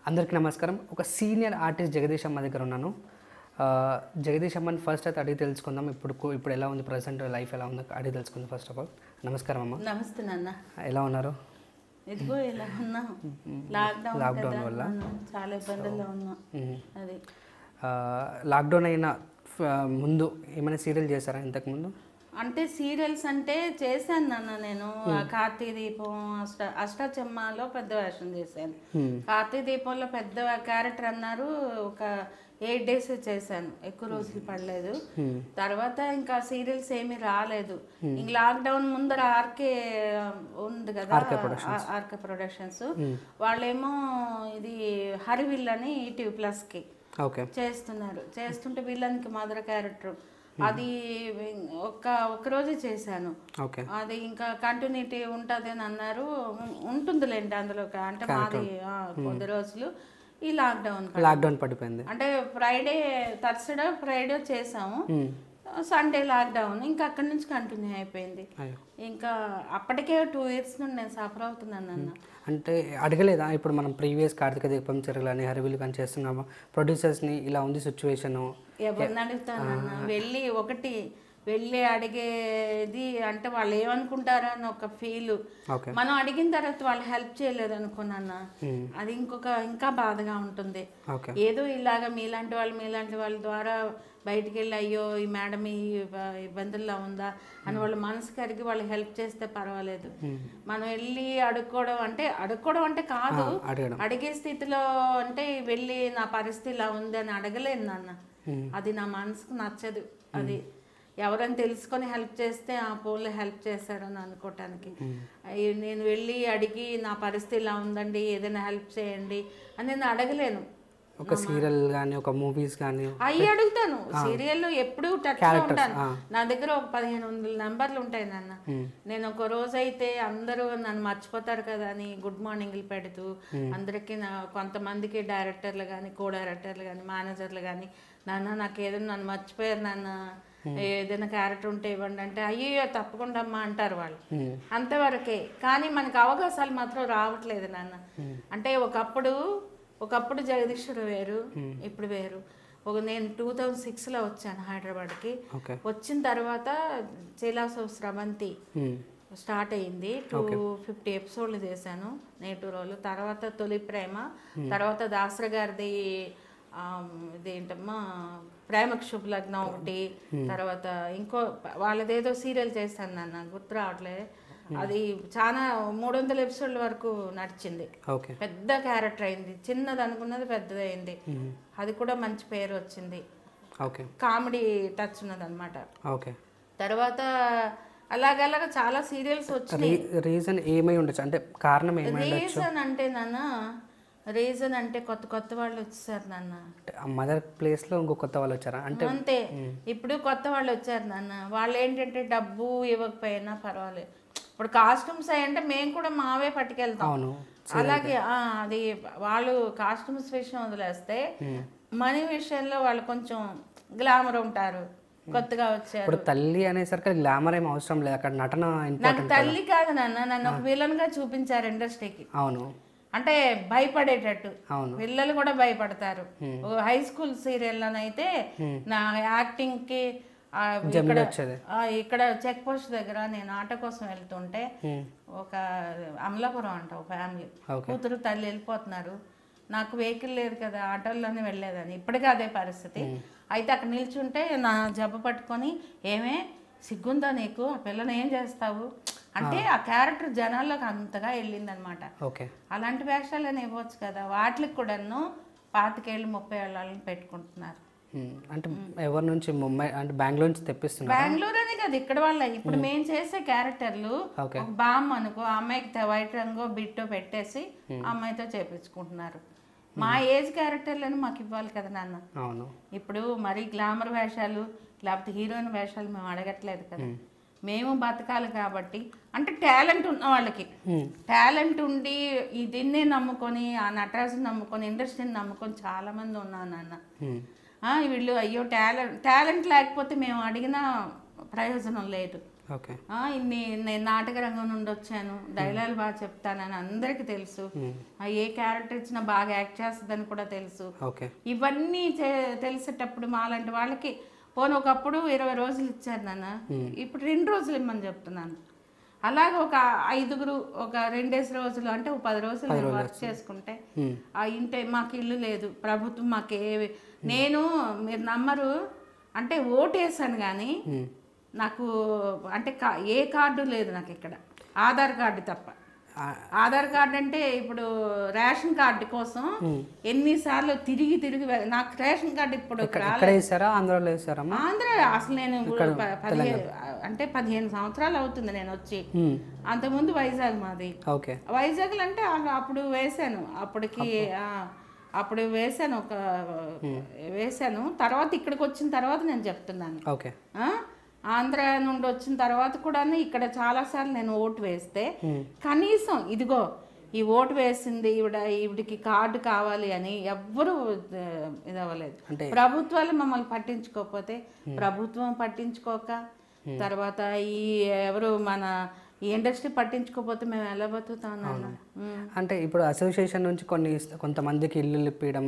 అందరికీ నమస్కారం. ఒక సీనియర్ ఆర్టిస్ట్ జగదీష్ అమ్మ దగ్గర ఉన్నాను. జగదీష్ అమ్మని ఫస్ట్ అయితే అడిగి తెలుసుకుందాం. ఇప్పుడు ఎలా ఉంది, ప్రజెంట్ లైఫ్ ఎలా ఉందో అడిగి తెలుసుకుందాం. ఫస్ట్ ఆఫ్ ఆల్ నమస్కారం అమ్మ. నమస్తే నాన్న. ఎలా ఉన్నారు? ఇదిగో ఎలా ఉన్నా, లాక్డౌన్ వల్ల చాలా ఇబ్బందుల్లో ఉన్నా. అది లాక్డౌన్ అయిన ముందు ఏమైనా సీరియల్ చేశారా ఇంతకుముందు? అంటే సీరియల్స్ అంటే చేశాను నాన్న. నేను కార్తీక దీపం, అష్టాచెమ్మలో పెద్ద వేషం చేశాను. కార్తీక దీపంలో పెద్ద క్యారెక్టర్ అన్నారు. ఒక 8 days చేశాను, ఎక్కువ రోజులు పడలేదు. తర్వాత ఇంకా సీరియల్స్ ఏమీ రాలేదు. ఇంక లాక్డౌన్ ముందర ఆర్కే ఉంది కదా, ఆర్కే ప్రొడక్షన్స్ వాళ్ళేమో ఇది హరివిల్ అని ఈటీవీ ప్లస్కి చేస్తున్నారు. చేస్తుంటే విలన్కి మదర్ క్యారెక్టర్ అది ఒక రోజే చేశాను. అది ఇంకా కంటిన్యూటీ ఉంటుంది అని అన్నారు. ఉంటుందిలేండి అందులో, అంటే మాది కొద్ది రోజులు. ఈ లాక్డౌన్ పడిపోయింది. అంటే థర్స్డే ఫ్రైడే చేసాము, సండే లాక్డౌన్. ఇంకా అక్కడి నుంచి కంటిన్యూ అయిపోయింది. ఇంకా అప్పటికే 2 years నుండి నేను సఫర్ అవుతున్నాను అన్న. అంటే అడగలేదా ఇప్పుడు మనం ప్రీవియస్ కార్తీక దీపం చర్యలు అని హరివిల్ కానీ చేస్తున్నాము, ప్రొడ్యూసర్స్ని ఇలా ఉంది సిచ్యువేషను? ఎవరిని అడుగుతానన్న, వెళ్ళి అడిగేది అంటే వాళ్ళు ఏమనుకుంటారో అని ఒక ఫీల్. మనం అడిగిన తర్వాత వాళ్ళు హెల్ప్ చేయలేదు అనుకున్నా, అది ఇంకా బాధగా ఉంటుంది. ఏదో ఇలాగా మీలాంటి వాళ్ళ ద్వారా బయటికి వెళ్ళి అయ్యో ఈ మేడం ఈ ఇబ్బందుల్లో ఉందా అని వాళ్ళ మనసు కరిగి వాళ్ళు హెల్ప్ చేస్తే పర్వాలేదు. మనం వెళ్ళి అడుక్కోవడం అంటే కాదు, అడిగే స్థితిలో అంటే వెళ్ళి నా పరిస్థితి ఇలా ఉంది అని అడగలేను నాన్న. అది నా మనసుకు నచ్చదు. అది ఎవరైనా తెలుసుకొని హెల్ప్ చేస్తే ఆ పోన్లో హెల్ప్ చేశారని అనుకోవటానికి, నేను వెళ్ళి అడిగి నా పరిస్థితి ఇలా ఉందండి ఏదైనా హెల్ప్ చేయండి అని నేను అడగలేను. ఒక సీరియల్ కానీ ఒక మూవీస్ కానీ అవి అడుగుతాను. సీరియల్లో ఎప్పుడు టచ్లో ఉంటాను. నా దగ్గర ఒక 1500 నెంబర్లు ఉంటాయి నాన్న. నేను ఒక రోజు అయితే అందరూ నన్ను మర్చిపోతారు కదా అని గుడ్ మార్నింగ్లు పెడుతూ అందరికీ, కొంతమందికి డైరెక్టర్లు కానీ, కో డైరెక్టర్లు కానీ, మేనేజర్లు కానీ, నాకు ఏదైనా నన్ను మర్చిపోయారు నాన్న, ఏదైనా క్యారెక్టర్ ఉంటే ఇవ్వండి అంటే అయ్యో తప్పకుండా అమ్మా అంటారు వాళ్ళు. అంతవరకే. కానీ మనకు అవకాశాలు మాత్రం రావట్లేదు నాన్న. అంటే ఒకప్పుడు జగదీశ్వరు వేరు, ఇప్పుడు వేరు. నేను 2006లో వచ్చాను హైదరాబాద్కి. వచ్చిన తర్వాత చైలాస్ ఆఫ్ స్రవంతి స్టార్ట్ అయ్యింది. 250 ఎపిసోడ్లు చేశాను, నేటి రోజులు. తర్వాత తొలి ప్రేమ, తర్వాత దాసర గారిది ఇదేంటమ్మా ప్రేమకు శుభలగ్నం ఒకటి, తర్వాత ఇంకో వాళ్ళదేదో సీరియల్ చేశాను నాన్న, గుర్తు రావట్లే. అది చాలా 300 ఎపిసోడ్ల వరకు నడిచింది. పెద్ద క్యారెక్టర్ అయింది. చిన్నది అనుకున్నది పెద్దదైంది. అది కూడా మంచి పేరు వచ్చింది. కామెడీ టచ్ ఉన్నది అనమాట. తర్వాత అలాగలాగా చాలా సీరియల్స్ వచ్చినాయి. రీజన్ ఏమై ఉండొచ్చు అంటే కారణం ఏమై రీజన్ అంటే నాన్న, రీజన్ అంటే కొత్త వాళ్ళు వచ్చేసారు నాన్న. మదర్ ప్లేస్ లో ఇంకో కొత్త వాళ్ళు వచ్చారా అంటే? అంతే, ఇప్పుడు కొత్త వాళ్ళు వచ్చారు నాన్న. వాళ్ళు ఏంటంటే డబ్బు ఇవ్వకపోయినా పర్వాలేదు. ఇప్పుడు కాస్ట్యూమ్స్ అయ్యంటే మేము కూడా మావే పట్టుకెళ్తాం. అలాగే అది వాళ్ళు కాస్ట్యూమ్స్ విషయం వదిలేస్తే మనీ విషయంలో వాళ్ళు కొంచెం గ్లామర్ ఉంటారు. కొత్తగా వచ్చారు. తల్లి అనేసరికి గ్లామర్ ఏం అవసరం లేదు, అక్కడ నటన. నాకు తల్లి కాదు నాన్న, నన్ను ఒక విలన్ గా చూపించారు ఇండస్ట్రీకి. అవును, అంటే భయపడేటట్టు. పిల్లలు కూడా భయపడతారు. హై స్కూల్ సీరియల్లోనైతే నా యాక్టింగ్ కి ఇక్కడ చెక్ పోస్ట్ దగ్గర నేను ఆటో కోసం వెళ్తుంటే ఒక అమలాపురం అంట ఒక ఫ్యామిలీ కూతురు తల్లి వెళ్ళిపోతున్నారు. నాకు వెహికల్ లేదు కదా, ఆటోల్లోనే వెళ్ళేదని. ఇప్పటికీ అదే పరిస్థితి. అయితే అక్కడ నిల్చుంటే నా జబ్బ పట్టుకొని, ఏమే సిగ్గుందా నీకు, ఆ పిల్లని ఏం చేస్తావు అంటే ఆ క్యారెక్టర్ జనాల్లోకి అంతగా వెళ్ళింది అనమాట. అలాంటి వేషాలని ఇవ్వచ్చు కదా. వాటికి కూడాను 25 ఏళ్ళు 30 ఏళ్ళని పెట్టుకుంటున్నారు. అంటే ఎవరి నుంచి? ముంబై అంటే బెంగళూరు నుంచి తెప్పిస్తున్నారు. బెంగళూరు అనే కదా, ఇక్కడ వాళ్ళ. ఇప్పుడు మేము చేసే క్యారెక్టర్లు ఒక బామ్మ అనుకో, అమ్మాయికి వైట్ రంగు బిట్టో పెట్టేసి అమ్మాయితో చేపించుకుంటున్నారు. మా ఏజ్ క్యారెక్టర్లను మాకు ఇవ్వాలి కదా నాన్న. ఇప్పుడు మరి గ్లామర్ వేషాలు లేకపోతే హీరోయిన్ వేషాలు మేము అడగట్లేదు కదా. మేము బతకాలి కాబట్టి, అంటే టాలెంట్ ఉన్న వాళ్ళకి, టాలెంట్ ఉండి దీన్నే నమ్ముకొని, ఆ నటరాజుని నమ్ముకొని, ఇండస్ట్రీని నమ్ముకొని చాలా మంది ఉన్నారు నాన్న. వీళ్ళు అయ్యో టాలెంట్ లేకపోతే మేము అడిగిన ప్రయోజనం లేదు. ఓకే. నేను నాటక రంగం నుండి వచ్చాను, డైలాగ్ బాగా చెప్తానని అందరికీ తెలుసు, ఏ క్యారెక్టర్ ఇచ్చినా బాగా యాక్ట్ చేస్తుందని కూడా తెలుసు. ఓకే. ఇవన్నీ తెలిసేటప్పుడు మాలాంటి వాళ్ళకి పోనీ ఒకప్పుడు 20 రోజులు ఇచ్చారు నాన్న, ఇప్పుడు 2 రోజులు ఇమ్మని చెప్తున్నాను. అలాగే ఒక 5గురు ఒక 2 రోజులు అంటే ఒక 10 రోజులు నేను వర్క్ చేసుకుంటే ఆ ఇంటే మాకు ఇల్లు లేదు, ప్రభుత్వం మాకు నేను మీరు నమ్మరు అంటే ఓటు వేసాను కానీ నాకు అంటే ఏ కార్డు లేదు నాకు ఇక్కడ, ఆధార్ కార్డు తప్ప. ఆధార్ కార్డు అంటే ఇప్పుడు రేషన్ కార్డు కోసం ఎన్నిసార్లు తిరిగి నాకు రేషన్ కార్డు ఇప్పుడు ఆంధ్ర అసలు నేను 15 సంవత్సరాలు అవుతుంది నేను వచ్చి. అంతకుముందు వైజాగ్ మాది. వైజాగ్ అంటే అప్పుడు వేసాను, అప్పుడు వేసాను తర్వాత ఇక్కడికి వచ్చిన తర్వాత నేను చెప్తున్నాను. ఆంధ్ర నుండి వచ్చిన తర్వాత కూడా ఇక్కడ చాలాసార్లు నేను ఓటు వేస్తే కనీసం ఇదిగో ఈ ఓటు వేసింది ఈవిడికి కార్డు కావాలి అని ఎవ్వరూ ఇదవ్వలేదు. ప్రభుత్వాలు మమ్మల్ని పట్టించుకోకపోతే, ప్రభుత్వం పట్టించుకోక తర్వాత ఈ ఎవరు మన ఈ ఇండస్ట్రీ పట్టించుకోకపోతే మేము ఎలా బతుకుతాం? అంటే ఇప్పుడు అసోసియేషన్ నుంచి కొంతమందికి ఇల్లు ఇప్పించడం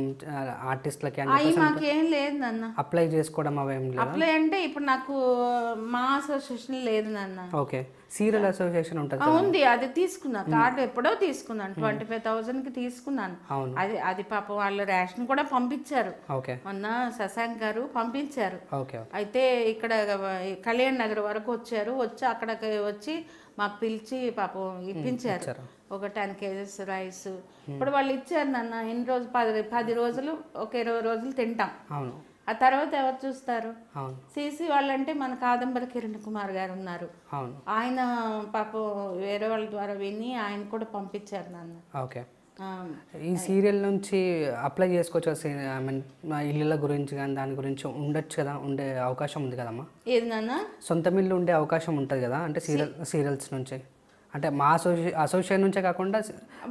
ఆర్టిస్ట్లకి మాకేం లేదు నాన్న, అప్లై చేసుకోవడం అవేం లేదు. అప్లై అంటే ఇప్పుడు నాకు మా అసోసియేషన్ లేదు నాన్న. ఓకే. సీరియల్ అసోసియేషన్ ఉంటుంది, ఉంది, అది తీసుకున్నా కార్డు ఎప్పుడో తీసుకున్నాను, 25,000కి తీసుకున్నాను. అది పాపం వాళ్ళు రేషన్ కూడా పంపించారు, మొన్న శశాంక్ గారు పంపించారు. అయితే ఇక్కడ కళ్యాణ్ నగర్ వరకు వచ్చి అక్కడికి వచ్చి మాకు పిలిచి పాపం ఇప్పించారు ఒక 10 kgs రైస్. ఇప్పుడు వాళ్ళు ఇచ్చారు నన్ను ఎన్ని రోజులు 10 రోజులు ఒక 20 రోజులు తింటాం, ఆ తర్వాత ఎవరు చూస్తారు? సీసీ వాళ్ళంటే మన కాదంబరి కిరణ్ కుమార్ గారు ఉన్నారు, ఆయన పాపం వేరే వాళ్ళ ద్వారా విని ఆయన కూడా పంపించారు నన్ను. ఈ సీరియల్ నుంచి అప్లై చేసుకోవచ్చు, ఐ మీన్ ఇళ్ళ గురించి కానీ దాని గురించి ఉండొచ్చు కదా, ఉండే అవకాశం ఉంది కదమ్మా? ఏది నాన్న? సొంత ఇల్లు ఉండే అవకాశం ఉంటుంది కదా, అంటే సీరియల్స్ నుంచి, అంటే మా అసోసియేషన్ నుంచే కాకుండా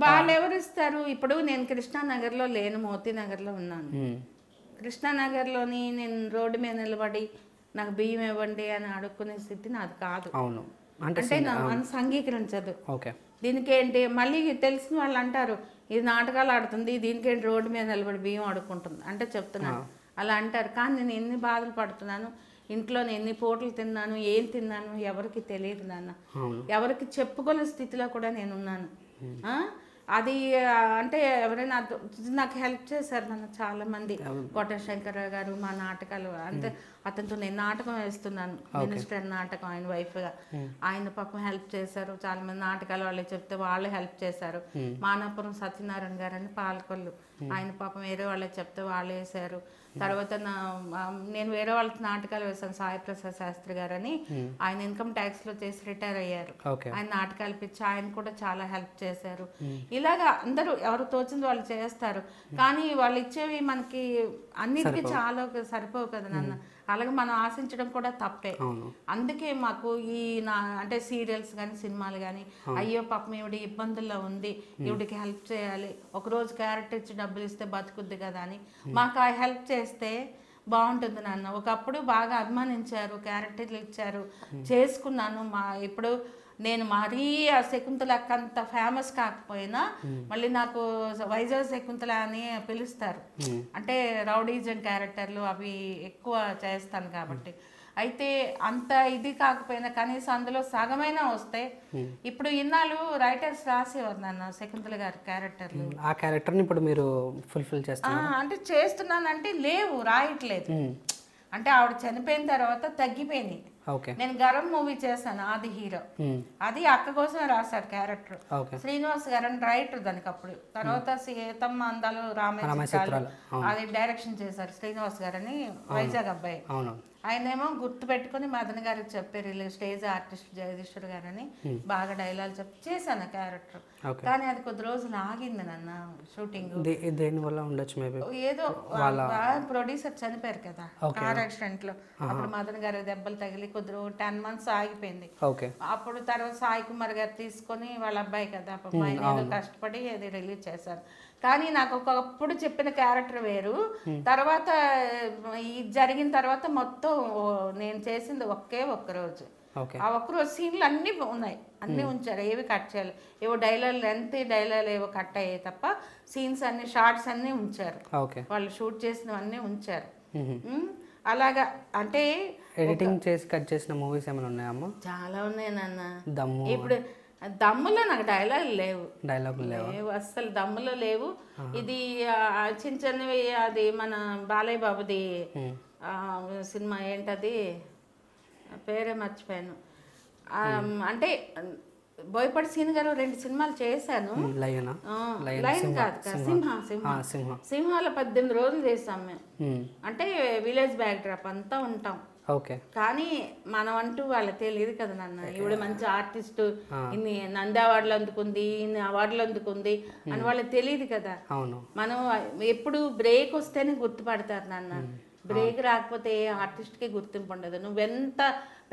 వాళ్ళు ఎవరు ఇస్తారు? ఇప్పుడు నేను కృష్ణానగర్లో లేను, మోతీ నగర్లో ఉన్నాను. కృష్ణానగర్లోని నేను రోడ్డు మీద నిలబడి నాకు బియ్యం ఇవ్వండి అని అడుక్కునే స్థితి నాది కాదు. అవును, అంటే మనసు అంగీకరించదు. దీనికి ఏంటి మళ్ళీ తెలిసిన వాళ్ళు అంటారు, ఇది నాటకాలు ఆడుతుంది, దీనికేంటి రోడ్డు మీద నిలబడి బియ్యం అడుక్కుంటుంది అంటే చెప్తున్నాను, అలా అంటారు. కానీ నేను ఎన్ని బాధలు పడుతున్నాను, ఇంట్లో ఎన్ని పూటలు తిన్నాను, ఏం తిన్నాను ఎవరికి తెలియదు నాన్న, ఎవరికి చెప్పుకోలే స్థితిలో కూడా నేను ఉన్నాను. అది అంటే ఎవరైనా నాకు హెల్ప్ చేశారు నన్ను చాలామంది. కోటశంకరరావు గారు మా నాటకాలు అంటే అతనితో నేను నాటకం వేస్తున్నాను, మినిస్టర్ నాటకం, ఆయన వైఫ్గా, ఆయన పాపం హెల్ప్ చేశారు. చాలా మంది నాటకాలు వాళ్ళు చెప్తే వాళ్ళు హెల్ప్ చేశారు. మానాపురం సత్యనారాయణ గారు అని పాలకొల్లు, ఆయన పాపం వేరే వాళ్ళే చెప్తే వాళ్ళు వేశారు. తర్వాత నేను వేరే వాళ్ళకి నాటకాలు వేశాను, సాయి ప్రసాద్ శాస్త్రి గారు అని, ఆయన ఇన్కమ్ ట్యాక్స్ లో చేసి రిటైర్ అయ్యారు. ఆయన నాటకాలు పిచ్చి, ఆయన కూడా చాలా హెల్ప్ చేశారు. ఇలాగా అందరూ ఎవరు తోచింది వాళ్ళు చేస్తారు, కానీ వాళ్ళు ఇచ్చేవి మనకి అన్నిటికీ చాలా సరిపోవు కదా నాన్న. అలాగే మనం ఆశించడం కూడా తప్పే. అందుకే మాకు ఈ అంటే సీరియల్స్ కానీ సినిమాలు కానీ, అయ్యో పాపం ఈవిడ ఇబ్బందుల్లో ఉంది, ఈవిడికి హెల్ప్ చేయాలి, ఒకరోజు క్యారెక్టర్ ఇచ్చి డబ్బులు ఇస్తే బతుకుద్ది కదా అని మాకు ఆ హెల్ప్ చేస్తే బాగుంటుంది నాన్న. ఒకప్పుడు బాగా అభిమానించారు, క్యారెక్టర్లు ఇచ్చారు, చేసుకున్నాను. ఇప్పుడు నేను మరీ ఆ శకుంతల అంత ఫేమస్ కాకపోయినా మళ్ళీ నాకు వైజాగ్ శకుంతల అని పిలుస్తారు, అంటే రౌడీజం క్యారెక్టర్లు అవి ఎక్కువ చేస్తాను కాబట్టి. అయితే అంత ఇది కాకపోయినా కనీసం అందులో సగమైనా వస్తే, ఇప్పుడు ఇన్నాళ్ళు రైటర్స్ రాసేవారు నాన్న శకుంతల గారి క్యారెక్టర్లు, ఆ క్యారెక్టర్ని ఇప్పుడు మీరు ఫుల్ఫిల్ చేస్తున్నారు అంటే చేస్తున్నానంటే లేవు, రాయట్లేదు. అంటే ఆవిడ చనిపోయిన తర్వాత తగ్గిపోయింది. నేను గరం మూవీ చేశాను, ఆది హీరో, అది అక్క కోసమే రాశారు క్యారెక్టర్. శ్రీనివాస్ గారు అని రైటర్ దానికి అప్పుడు. తర్వాత సీతమ్మ అందాలు రామేశ్వరాలు అది డైరెక్షన్ చేశారు శ్రీనివాస్ గారు అని, వైజాగ్ అబ్బాయి. ఆయనేమో గుర్తు పెట్టుకుని మదన్ గారికి చెప్పారు, స్టేజ్ ఆర్టిస్ట్ జగదీశ్వర్ గారని, బాగా డైలాగ్ చెప్పి చేశాను క్యారెక్టర్. కానీ అది కొద్ది రోజులు ఆగింది నన్న షూటింగ్. దేనివల్ల ఉండొచ్చు మేబీ, ఏదో ప్రొడ్యూసర్ చనిపోయారు కదా కార్ యాక్సిడెంట్ లో, అప్పుడు మదన్ గారి దెబ్బలు తగిలి కొద్ది 10 months ఆగిపోయింది. అప్పుడు తర్వాత సాయి కుమార్ గారు తీసుకొని, వాళ్ళ అబ్బాయి కదా ఆయన కష్టపడి అది రిలీజ్ చేశారు. కానీ నాకు ఒకప్పుడు చెప్పిన క్యారెక్టర్ వేరు, తర్వాత ఇది జరిగిన తర్వాత మొత్తం నేను చేసింది ఒక్క రోజు. ఓకే ఆ ఒక్కరోజు సీన్లు అన్నీ ఉన్నాయి, అన్నీ ఉంచారు, ఏవి కట్ చేయాలి, ఏవో డైలాగ్ లెంత్ డైలాగ్ ఏవో కట్ అయ్యాయి తప్ప సీన్స్ అన్ని షార్ట్స్ అన్నీ ఉంచారు, ఓకే వాళ్ళు షూట్ చేసినవన్నీ ఉంచారు. అలాగా అంటే ఎడిటింగ్ చేసి కట్ చేసిన మూవీస్ ఏమైనా ఉన్నాయమ్మా? చాలా ఉన్నాయి నాన్న. దమ్ము ఇప్పుడు దమ్ములో నాకు డైలాగ్ లేవు, లేవు అస్సలు దమ్ములో లేవు. ఇది చిన్న చిన్నవి, అది మన బాలయ్య బాబుది సినిమా ఏంటది పేరే మర్చిపోయాను. అంటే బోయపాటి సీన్ గారు 2 సినిమాలు చేశాను. లైన్ కాదు, సింహాల 18 రోజులు చేసాం మేము. అంటే విలేజ్ బ్యాక్ డ్రాప్ అంతా ఉంటాం. ఓకే. కానీ మనం అంటూ వాళ్ళకి తెలియదు కదా నాన్న, ఈవిడ మంచి ఆర్టిస్ట్, ఇన్ని నంది అవార్డులు అందుకుంది, ఇన్ని అవార్డులు అందుకుంది అని వాళ్ళకి తెలియదు కదా. మనం ఎప్పుడు బ్రేక్ వస్తేనే గుర్తుపడతారు నాన్న, బ్రేక్ రాకపోతే ఏ ఆర్టిస్ట్కి గుర్తింపు ఉండదు. నువ్వెంత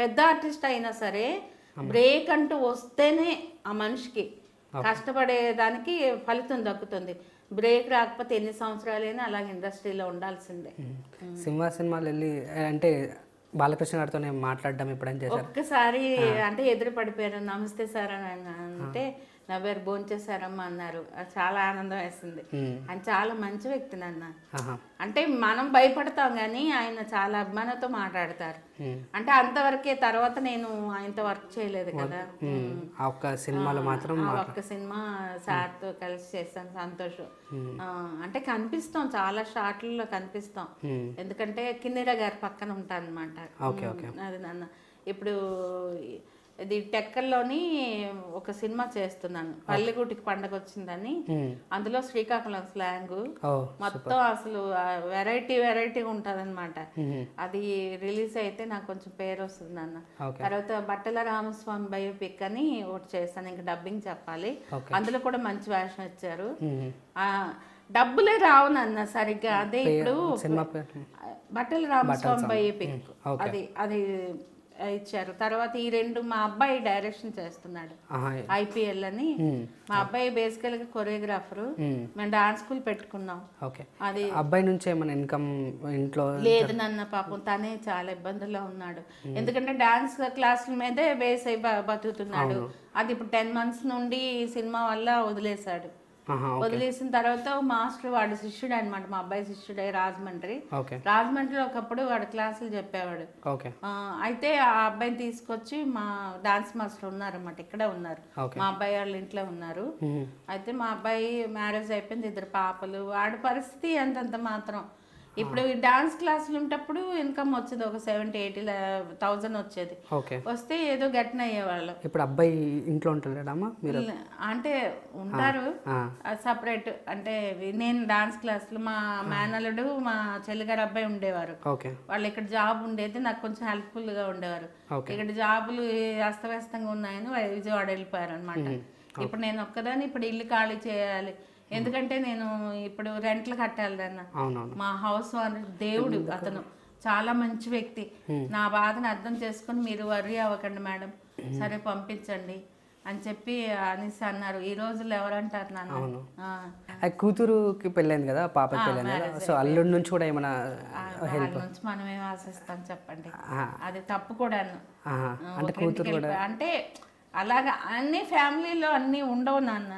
పెద్ద ఆర్టిస్ట్ అయినా సరే బ్రేక్ అంటూ వస్తేనే ఆ మనిషికి కష్టపడేదానికి ఫలితం దక్కుతుంది. బ్రేక్ రాకపోతే ఎన్ని సంవత్సరాలైనా అలాగే ఇండస్ట్రీలో ఉండాల్సిందే. సినిమాలు వెళ్ళి అంటే బాలకృష్ణ గారితోనే మాట్లాడడం ఎప్పుడైనా చేశారు? ఒక్కసారి అంటే ఎదురు పడిపోయారు, నమస్తే సార్ అని అంటే నవ్వారు, భోంచేశారమ్మా అన్నారు. చాలా ఆనందం వేసింది. ఆయన చాలా మంచి వ్యక్తి నాన్న. అంటే మనం భయపడతాం కానీ ఆయన చాలా అభిమానంతో మాట్లాడతారు. అంటే అంతవరకే, తర్వాత నేను ఆయనతో వర్క్ చేయలేదు కదా. ఒక్క సినిమాలో మాత్రం ఒక్క సినిమా సార్తో కలిసి చేస్తాను, సంతోషం. అంటే కనిపిస్తాం, చాలా షార్ట్లలో కనిపిస్తాం, ఎందుకంటే కిన్నెర గారి పక్కన ఉంటాను అనమాట. అది నాన్న. ఇప్పుడు ఇది టెక్కల్లోని ఒక సినిమా చేస్తున్నాను, పల్లెగూటికి పండగ వచ్చిందని. అందులో శ్రీకాకుళం స్లాంగ్ మొత్తం అసలు వెరైటీ ఉంటది అనమాట. అది రిలీజ్ అయితే నాకు కొంచెం పేరు వస్తుంది అన్న. తర్వాత బట్టల రామస్వామి బయోపిక్ అని ఒకటి చేస్తాను, ఇంకా డబ్బింగ్ చెప్పాలి. అందులో కూడా మంచి వేషం ఇచ్చారు. డబ్బులే రావునన్న సరిగ్గా. అదే ఇప్పుడు బట్టల రామస్వామి బయోపిక్ అది ఇచ్చారు. తర్వాత ఈ 2 మా అబ్బాయి డైరెక్షన్ చేస్తున్నాడు, IPL అని. మా అబ్బాయి బేసికల్ గా కొరియోగ్రాఫరు. మేము డాన్స్ స్కూల్ పెట్టుకున్నాం. అది అబ్బాయి నుంచి ఏమైనా ఇన్కమ్ ఇంట్లో లేదు నన్న, పాపం తనే చాలా ఇబ్బందుల్లో ఉన్నాడు. ఎందుకంటే డాన్స్ క్లాసుల మీదే బేస్ అయి బతుకుతున్నాడు. అది ఇప్పుడు 10 months నుండి సినిమా వల్ల వదిలేశాడు. వదిలేసిన తర్వాత మాస్టర్, వాడు శిష్యుడు అనమాట, మా అబ్బాయి శిష్యుడే, రాజమండ్రిలో ఒకప్పుడు వాడు క్లాసులు చెప్పేవాడు. అయితే ఆ అబ్బాయిని తీసుకొచ్చి మా డాన్స్ మాస్టర్ ఉన్నారన్నమాట, ఇక్కడే ఉన్నారు, మా అబ్బాయి వాళ్ళ ఇంట్లో ఉన్నారు. అయితే మా అబ్బాయి మ్యారేజ్ అయిపోయింది, 2 పాపలు. వాడి పరిస్థితి ఎంతంత మాత్రం. ఇప్పుడు డాన్స్ క్లాసులు ఉంటప్పుడు ఇన్కమ్ వచ్చేది ఒక 70,000-80,000 వచ్చేది. వస్తే ఏదో గట్టిన అయ్యేవాళ్ళం. ఇప్పుడు అబ్బాయి ఇంట్లో ఉంటాడమ్మా? అంటే ఉంటారు సపరేట్. అంటే నేను డాన్స్ క్లాసులు, మా మేనల్లుడు మా చెల్లిగారు అబ్బాయి ఉండేవారు. వాళ్ళు ఇక్కడ జాబ్ ఉండేది, నాకు కొంచెం హెల్ప్ఫుల్ గా ఉండేవారు. ఇక్కడ జాబులు అస్తవ్యస్తంగా ఉన్నాయని విజయవాడ వెళ్ళిపోయారు అనమాట. ఇప్పుడు నేను ఒక్కదాన్ని ఇప్పుడు ఇల్లు ఖాళీ చేయాలి, ఎందుకంటే నేను ఇప్పుడు రెంట్లు కట్టాలి అన్న. మా హౌస్ ఓనర్ దేవుడు, అతను చాలా మంచి వ్యక్తి. నా బాధను అర్థం చేసుకుని మీరు వర్రీ అవ్వకండి మేడం, సరే పంపించండి అని చెప్పి అనేసి అన్నారు. ఈ రోజుల్లో ఎవరంటారు నాన్న? కూతురుకి పెళ్ళైంది కదా, పాపకి పెళ్ళైంది కదా, సో అల్లుడి నుంచి కూడా ఏమైనా హెల్ప్ నుంచి మనం ఏం ఆశిస్తాం చెప్పండి? అది తప్పు కూడాను. అంటే కూతురు కూడా అంటే అలాగా అన్ని ఫ్యామిలీలో అన్నీ ఉండవు నాన్న.